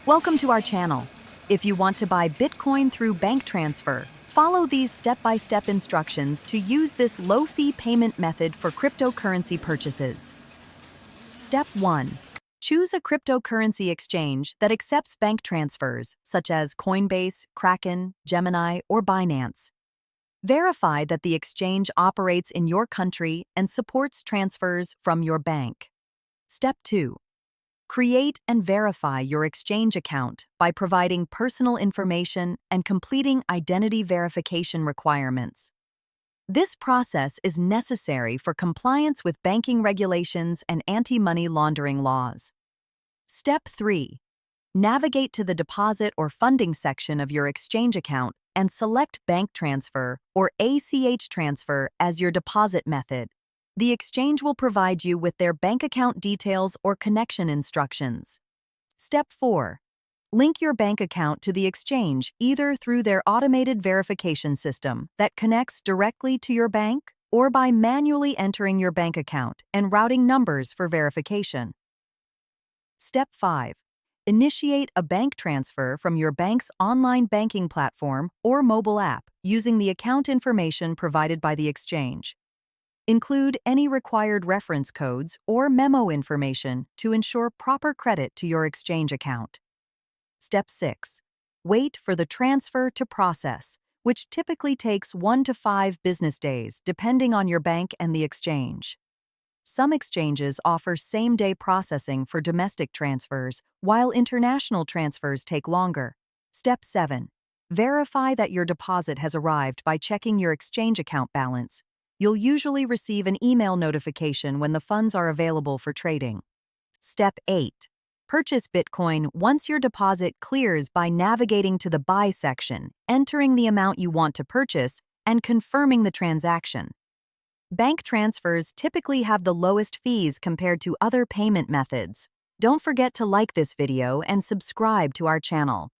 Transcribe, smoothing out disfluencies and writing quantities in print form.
Welcome to our channel. If you want to buy Bitcoin through bank transfer, follow these step-by-step instructions to use this low-fee payment method for cryptocurrency purchases. Step 1. Choose a cryptocurrency exchange that accepts bank transfers, such as Coinbase, Kraken, Gemini, or Binance. Verify that the exchange operates in your country and supports transfers from your bank. Step 2. Create and verify your exchange account by providing personal information and completing identity verification requirements. This process is necessary for compliance with banking regulations and anti-money laundering laws. Step 3. Navigate to the deposit or funding section of your exchange account and select Bank Transfer or ACH Transfer as your deposit method. The exchange will provide you with their bank account details or connection instructions. Step 4. Link your bank account to the exchange either through their automated verification system that connects directly to your bank or by manually entering your bank account and routing numbers for verification. Step 5. Initiate a bank transfer from your bank's online banking platform or mobile app using the account information provided by the exchange. Include any required reference codes or memo information to ensure proper credit to your exchange account. Step 6. Wait for the transfer to process, which typically takes 1 to 5 business days depending on your bank and the exchange. Some exchanges offer same-day processing for domestic transfers, while international transfers take longer. Step 7. Verify that your deposit has arrived by checking your exchange account balance. You'll usually receive an email notification when the funds are available for trading. Step 8. Purchase Bitcoin once your deposit clears by navigating to the Buy section, entering the amount you want to purchase, and confirming the transaction. Bank transfers typically have the lowest fees compared to other payment methods. Don't forget to like this video and subscribe to our channel.